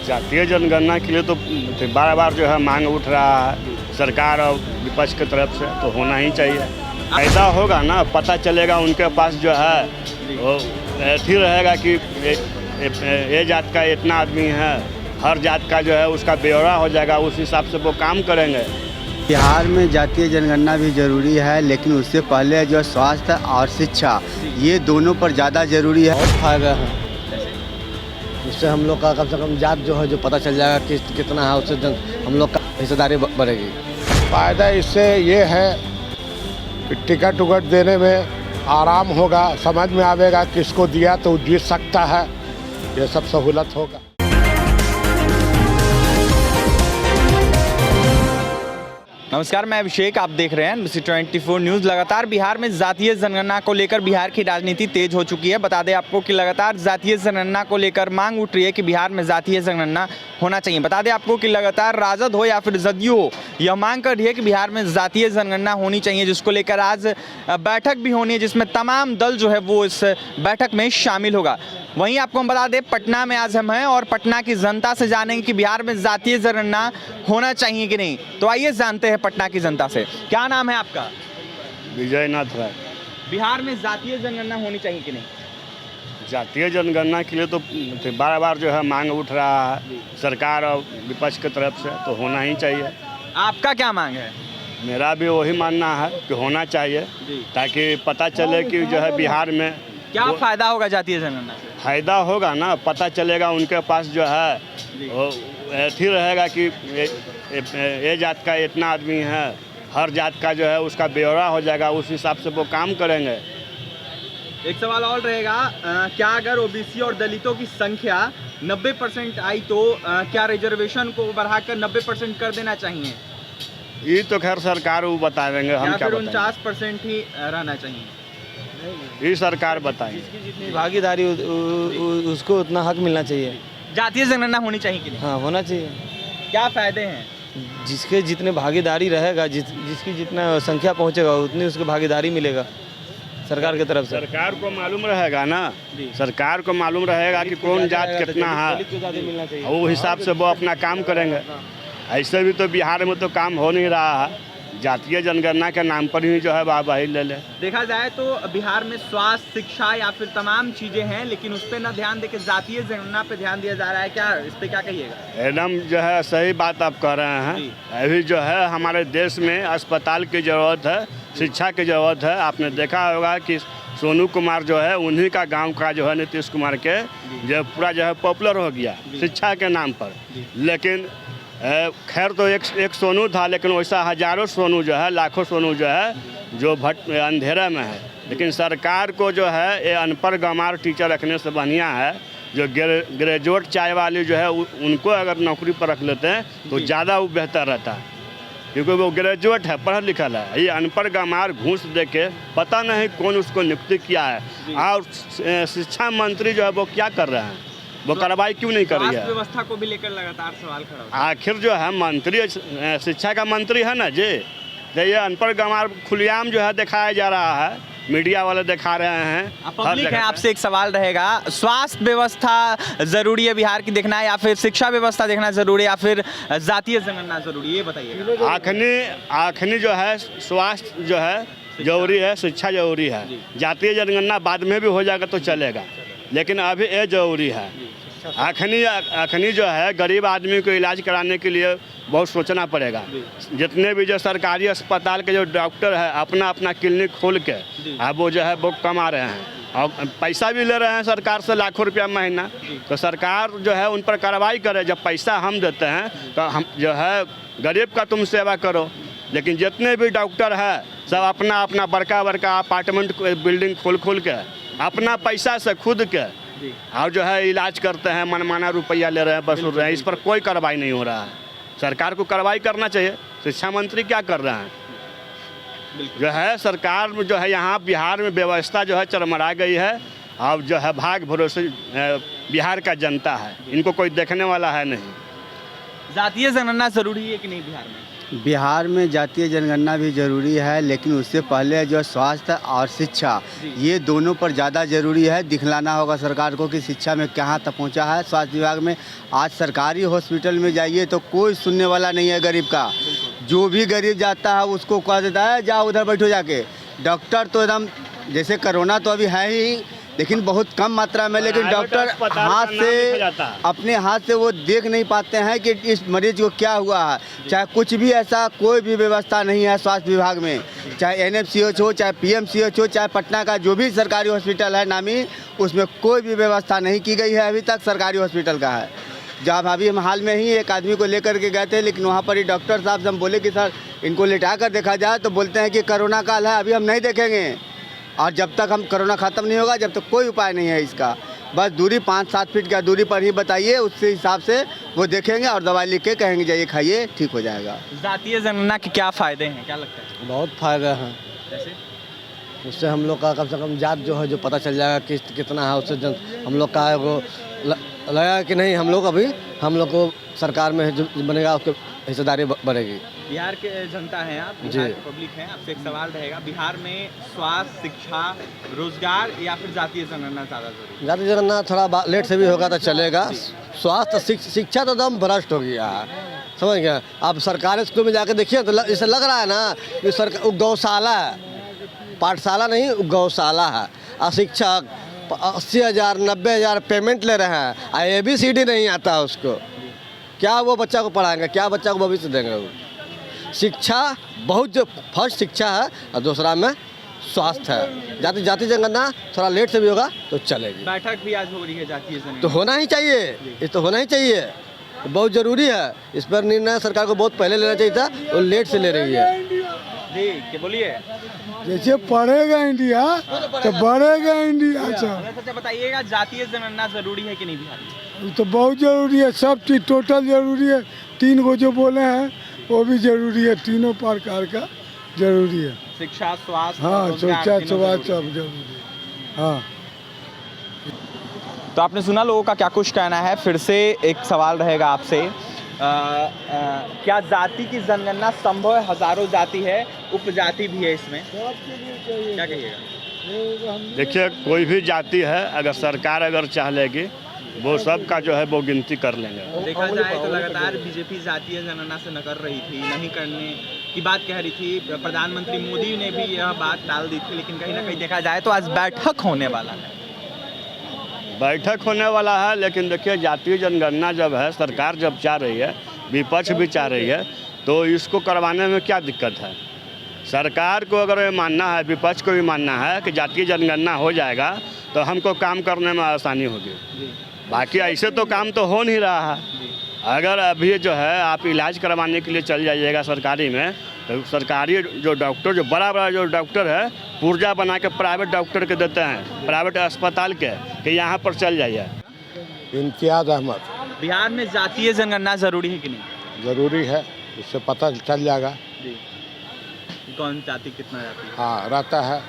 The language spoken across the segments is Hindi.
जातीय जनगणना के लिए तो बार बार जो है मांग उठ रहा है सरकार और विपक्ष की तरफ से, तो होना ही चाहिए। फायदा होगा ना, पता चलेगा उनके पास जो है वो ऐसी रहेगा कि ये जात का इतना आदमी है, हर जात का जो है उसका ब्यौरा हो जाएगा, उस हिसाब से वो काम करेंगे। बिहार में जातीय जनगणना भी ज़रूरी है, लेकिन उससे पहले जो स्वास्थ्य और शिक्षा, ये दोनों पर ज़्यादा ज़रूरी है। बहुत फायदा है, इससे हम लोग का कम से कम जात जो है जो पता चल जाएगा कि कितना है, उससे हम लोग का हिस्सेदारी बढ़ेगी। फ़ायदा इससे ये है कि टिकट उकट देने में आराम होगा, समझ में आवेगा किसको दिया तो जीत सकता है, ये सब सहूलत होगा। नमस्कार, मैं अभिषेक, आप देख रहे हैं NBC24 न्यूज़। लगातार बिहार में जातीय जनगणना को लेकर बिहार की राजनीति तेज हो चुकी है। बता दें आपको कि लगातार जातीय जनगणना को लेकर मांग उठ रही है कि बिहार में जातीय जनगणना होना चाहिए। बता दें आपको कि लगातार राजद हो या फिर जदयू हो, यह मांग कर रही है कि बिहार में जातीय जनगणना होनी चाहिए, जिसको लेकर आज बैठक भी होनी है, जिसमें तमाम दल जो है वो इस बैठक में शामिल होगा। वहीं आपको हम बता दें, पटना में आज हम हैं और पटना की जनता से जानेंगे कि बिहार में जातीय जनगणना होना चाहिए कि नहीं। तो आइए जानते हैं पटना की जनता से। क्या नाम है आपका? विजय नाथ राय। बिहार में जातीय जनगणना होनी चाहिए कि नहीं? जातीय जनगणना के लिए तो बार बार जो है मांग उठ रहा है सरकार और विपक्ष की तरफ से, तो होना ही चाहिए। आपका क्या मांग है? मेरा भी वही मानना है कि होना चाहिए, ताकि पता चले कि जो है बिहार में क्या फायदा होगा जातीय जनगणना से? फायदा होगा ना, पता चलेगा उनके पास जो है वो ऐसी रहेगा कि ये जात का इतना आदमी है, हर जात का जो है उसका ब्यौरा हो जाएगा, उस हिसाब से वो काम करेंगे। एक सवाल और रहेगा, क्या अगर ओबीसी और दलितों की संख्या 90% आई तो क्या रिजर्वेशन को बढ़ाकर 90% कर देना चाहिए? ये तो खैर सरकार वो बता देंगे, हम क्या बताएंगे। 49% ही रहना चाहिए, ये सरकार बताएंगे। जिसकी जितनी भागीदारी उसको उतना हक मिलना चाहिए। जातीय जनगणना होनी चाहिए कि नहीं? हाँ, होना चाहिए। क्या फायदे हैं? जिसके जितने भागीदारी रहेगा, जिसकी जितना संख्या पहुंचेगा उतनी उसको भागीदारी मिलेगा सरकार की तरफ से। सरकार को मालूम रहेगा ना, सरकार को मालूम रहेगा कि कौन जात कितना है, वो हिसाब से वो अपना काम करेंगे। ऐसे भी तो बिहार में तो काम हो नहीं रहा है, जातीय जनगणना के नाम पर ही जो है वाहवाही ले ले। देखा जाए तो बिहार में स्वास्थ्य, शिक्षा या फिर तमाम चीजें हैं, लेकिन उस पर ना ध्यान देकर जातीय जनगणना पे ध्यान दिया जा रहा है। क्या इस पे क्या कहिएगा? एकदम जो है सही बात आप कह रहे हैं। अभी जो है हमारे देश में अस्पताल की ज़रूरत है, शिक्षा की ज़रूरत है। आपने देखा होगा कि सोनू कुमार जो है उन्हीं का गांव का जो है नीतीश कुमार के जो पूरा जो है पॉपुलर हो गया शिक्षा के नाम पर। लेकिन खैर तो एक सोनू था, लेकिन वैसा हजारों सोनू जो है, लाखों सोनू जो है जो अंधेरे में है। लेकिन सरकार को जो है ये अनपढ़ गंवार टीचर रखने से बढ़िया है जो ग्रेजुएट चाय वाली जो है उनको अगर नौकरी पर रख लेते हैं तो ज़्यादा वो बेहतर रहता है, क्योंकि वो ग्रेजुएट है, पढ़ा लिखा है। ये अनपढ़ गंवार घूस दे के पता नहीं कौन उसको नियुक्ति किया है। और शिक्षा मंत्री जो है वो क्या कर रहे हैं, वो कार्रवाई क्यों नहीं कर रही है? व्यवस्था को भी लेकर लगातार सवाल खड़ा होता है। आखिर जो है मंत्री शिक्षा का मंत्री है ना जी, तो ये अनपढ़ गंवार खुलेआम जो है दिखाया जा रहा है, मीडिया वाले दिखा रहे हैं। पब्लिक है, आपसे एक सवाल रहेगा, स्वास्थ्य व्यवस्था जरूरी है बिहार की देखना है, या फिर शिक्षा व्यवस्था देखना जरूरी है, या फिर जातीय जनगणना जरूरी है, ये बताइए। आखिरी जो है स्वास्थ्य जो है जरूरी है, शिक्षा जरूरी है। जातीय जनगणना बाद में भी हो जाएगा तो चलेगा, लेकिन अभी ये जरूरी है। अखनी जो है गरीब आदमी को इलाज कराने के लिए बहुत सोचना पड़ेगा। जितने भी जो सरकारी अस्पताल के जो डॉक्टर है अपना अपना क्लिनिक खोल के अब वो जो है वो कमा रहे हैं और पैसा भी ले रहे हैं सरकार से लाखों रुपया महीना। तो सरकार जो है उन पर कार्रवाई करे। जब पैसा हम देते हैं तो हम जो है गरीब का तुम सेवा करो। लेकिन जितने भी डॉक्टर है सब अपना अपना बड़का बड़का अपार्टमेंट बिल्डिंग खोल के अपना पैसा से खुद के और जो है इलाज करते हैं, मनमाना रुपया ले रहे हैं, वसूल रहे हैं। इस पर कोई कार्रवाई नहीं हो रहा है। सरकार को कार्रवाई करना चाहिए। शिक्षा मंत्री क्या कर रहे हैं? जो है सरकार जो है यहाँ बिहार में व्यवस्था जो है चरमरा गई है। अब जो है भाग भरोसे बिहार का जनता है, इनको कोई देखने वाला है नहीं। जातीय जनगणना जरूरी है कि नहीं बिहार में? बिहार में जातीय जनगणना भी ज़रूरी है, लेकिन उससे पहले जो स्वास्थ्य और शिक्षा, ये दोनों पर ज़्यादा ज़रूरी है। दिखलाना होगा सरकार को कि शिक्षा में कहाँ तक पहुँचा है स्वास्थ्य विभाग में। आज सरकारी हॉस्पिटल में जाइए तो कोई सुनने वाला नहीं है गरीब का। जो भी गरीब जाता है उसको कह देता है जाओ उधर बैठो जाके। डॉक्टर तो एकदम, जैसे कोरोना तो अभी है ही, लेकिन बहुत कम मात्रा में, लेकिन डॉक्टर हाथ से, अपने हाथ से वो देख नहीं पाते हैं कि इस मरीज को क्या हुआ है। चाहे कुछ भी ऐसा कोई भी व्यवस्था नहीं है स्वास्थ्य विभाग में, चाहे NMCH हो, चाहे PMCH हो, चाहे पटना का जो भी सरकारी हॉस्पिटल है नामी, उसमें कोई भी व्यवस्था नहीं की गई है अभी तक सरकारी हॉस्पिटल का है। जब अभी हम हाल में ही एक आदमी को लेकर के गए थे, लेकिन वहाँ पर ही डॉक्टर साहब से हम बोले कि सर इनको लेटा कर देखा जाए, तो बोलते हैं कि कोरोना काल है, अभी हम नहीं देखेंगे। और जब तक हम कोरोना ख़त्म नहीं होगा जब तक कोई उपाय नहीं है इसका। बस दूरी 5-7 फीट की दूरी पर ही बताइए, उससे हिसाब से वो देखेंगे और दवाई लिख के कहेंगे जाइए खाइए, ठीक हो जाएगा। जातीय जनगणना के क्या फ़ायदे हैं, क्या लगता है? बहुत फायदा है। जैसे उससे हम लोग का कम से कम जात जो है जो पता चल जाएगा कि कितना है, उससे हम लोग का वो लगा कि नहीं, हम लोग को सरकार में जो बनेगा उसकी हिस्सेदारी बढ़ेगी। बिहार के जनता हैं आप, बिहार के पब्लिक हैं, आपसे एक सवाल रहेगा, बिहार में स्वास्थ्य, शिक्षा, रोजगार या फिर जातीय जनगणना ज़्यादा जरूरी? जातीय जनगणना थोड़ा लेट से भी होगा तो चलेगा। स्वास्थ्य शिक्षा तो एकदम भ्रष्ट हो गया है, समझ गया। आप सरकारी स्कूल में जाकर देखिए तो जैसे लग रहा है ना कि सरकार गौशाला है, पाठशाला नहीं गौशाला है। और शिक्षक 80,000 90,000 पेमेंट ले रहे हैं, ABCD नहीं आता है उसको। क्या वो बच्चा को पढ़ाएंगे, क्या बच्चा को भविष्य देंगे? वो शिक्षा बहुत जो फर्स्ट शिक्षा है और दूसरा में स्वास्थ्य है। जातीय जनगणना थोड़ा लेट से भी होगा तो चलेगी। बैठक भी आज हो रही है जातीय जनगणना, तो होना ही चाहिए, ये तो होना ही चाहिए, बहुत ज़रूरी है। इस पर निर्णय सरकार को बहुत पहले लेना चाहिए था, वो लेट से ले रही है। जी क्या बोलिए? जैसे पढ़ेगा इंडिया तो बढ़ेगा इंडिया। अच्छा बताइएगा, जातीय जनगणना जरूरी है कि नहीं बिहार में? तो बहुत जरूरी है, सब चीज़ टोटल जरूरी है। 3 को जो बोले हैं वो भी जरूरी है, तीनों प्रकार का जरूरी है। शिक्षा, स्वास्थ्य, हाँ, शिक्षा रोजगार, स्वास्थ्य सब जरूरी है। हाँ, तो आपने सुना लोगों का क्या कुछ कहना है। फिर से एक सवाल रहेगा आपसे, क्या जाति की जनगणना संभव है? हजारों जाति है, उपजाति भी है इसमें, क्या कहिएगा? देखिए, कोई भी जाति है, अगर सरकार अगर चाह लेगी वो सब का जो है वो गिनती कर लेंगे। देखा जाए तो लगातार बीजेपी जातीय जनगणना से न कर रही थी, नहीं करने की बात कह रही थी। प्रधानमंत्री मोदी ने भी यह बात टाल दी थी, लेकिन कहीं ना कहीं देखा जाए तो आज बैठक होने वाला है। बैठक होने वाला है, लेकिन देखिए जातीय जनगणना जब है, सरकार जब चाह रही है, विपक्ष भी चाह रही है, तो इसको करवाने में क्या दिक्कत है? सरकार को अगर ये मानना है, विपक्ष को भी मानना है कि जातीय जनगणना हो जाएगा तो हमको काम करने में आसानी होगी। बाकी ऐसे तो काम तो हो नहीं रहा है। अगर अभी जो है आप इलाज करवाने के लिए चल जाइएगा सरकारी में, तो सरकारी जो डॉक्टर, जो बड़ा बड़ा जो डॉक्टर है, पुर्जा बना के प्राइवेट डॉक्टर के देते हैं, प्राइवेट अस्पताल के, कि यहाँ पर चल जाइए। इम्तियाज़ अहमद। बिहार में जातीय जनगणना जरूरी है कि नहीं? ज़रूरी है, इससे पता चल जाएगा जी, कौन जाति कितना जाति है। हाँ, रहता है।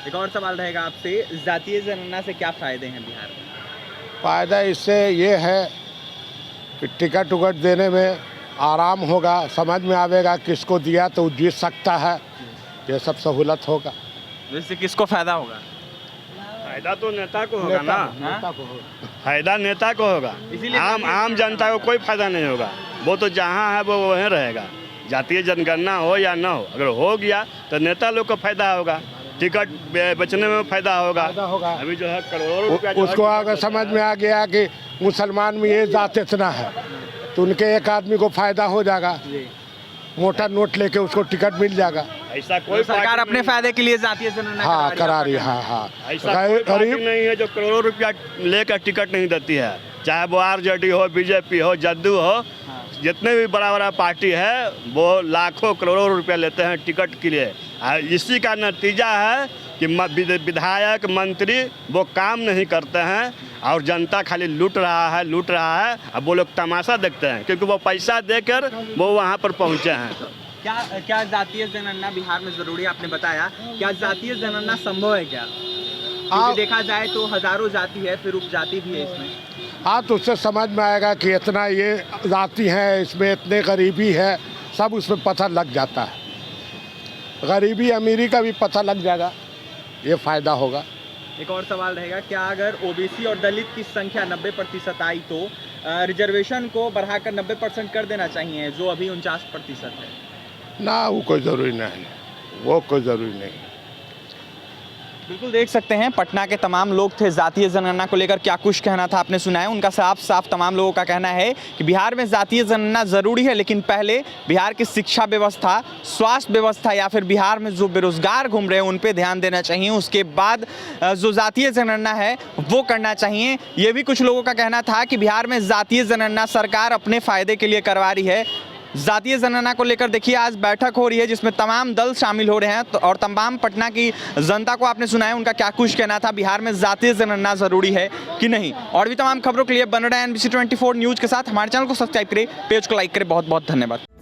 एक और सवाल रहेगा आपसे, जातीय जनगणना से क्या फ़ायदे हैं बिहार में? फ़ायदा इससे ये है कि टिकट उकट देने में आराम होगा, समझ में आवेगा किसको दिया तो जीत सकता है, ये सब सहूलत होगा। वैसे किसको फ़ायदा होगा? फायदा तो नेता को होगा ना, नेता को होगा। फायदा नेता को होगा, आम जनता को कोई फायदा नहीं होगा। वो तो जहाँ है वो वहीं रहेगा, जातीय जनगणना हो या ना हो। अगर हो गया तो नेता लोग को फायदा होगा, टिकट बेचने में फायदा होगा। अभी जो है करोड़ों रुपया उसको अगर समझ में आ गया कि मुसलमान में ये जात इतना है, तो उनके एक आदमी को फायदा हो जाएगा, मोटा नोट लेके उसको टिकट मिल जाएगा। ऐसा कोई सरकार अपने फायदे के लिए जातीय जनगणना हाँ करा रही है। हाँ, ऐसा कोई पार्टी नहीं है जो करोड़ों रुपया लेकर टिकट नहीं देती है, चाहे वो RJD हो, BJP हो, जदयू हो। जितने भी बड़ा बड़ा पार्टी है वो लाखों करोड़ों रुपया लेते हैं टिकट के लिए। इसी का नतीजा है कि विधायक मंत्री वो काम नहीं करते हैं और जनता खाली लूट रहा है। अब वो लोग तमाशा देखते हैं क्योंकि वो पैसा देकर वो वहाँ पर पहुँचे हैं। क्या जातीय जनगणना बिहार में जरूरी है? आपने बताया, क्या जातीय जनगणना संभव है क्या? क्योंकि देखा जाए तो हजारों जाति है, फिर उपजाति भी है इसमें। हाँ, तो उससे समझ में आएगा कि इतना ये जाति है, इसमें इतने गरीबी है, सब उसमें पता लग जाता है। गरीबी अमीरी का भी पता लग जाएगा, ये फ़ायदा होगा। एक और सवाल रहेगा, क्या अगर ओबीसी और दलित की संख्या 90% आई तो रिजर्वेशन को बढ़ाकर 90% कर देना चाहिए, जो अभी 49% है? ना, वो कोई ज़रूरी नहीं, वो कोई ज़रूरी नहीं। बिल्कुल देख सकते हैं पटना के तमाम लोग थे, जातीय जनगणना को लेकर क्या कुछ कहना था आपने सुना है। उनका साफ साफ तमाम लोगों का कहना है कि बिहार में जातीय जनगणना ज़रूरी है, लेकिन पहले बिहार की शिक्षा व्यवस्था, स्वास्थ्य व्यवस्था या फिर बिहार में जो बेरोजगार घूम रहे हैं उन पे ध्यान देना चाहिए। उसके बाद जो जातीय जनगणना है वो करना चाहिए। ये भी कुछ लोगों का कहना था कि बिहार में जातीय जनगणना सरकार अपने फ़ायदे के लिए करवा रही है। जातीय जनगणना को लेकर देखिए आज बैठक हो रही है जिसमें तमाम दल शामिल हो रहे हैं और तमाम पटना की जनता को आपने सुना है उनका क्या कुछ कहना था, बिहार में जातीय जनगणना ज़रूरी है कि नहीं। और भी तमाम खबरों के लिए बन रहे हैं NBC 24 न्यूज़ के साथ। हमारे चैनल को सब्सक्राइब करें, पेज को लाइक करें। बहुत बहुत धन्यवाद।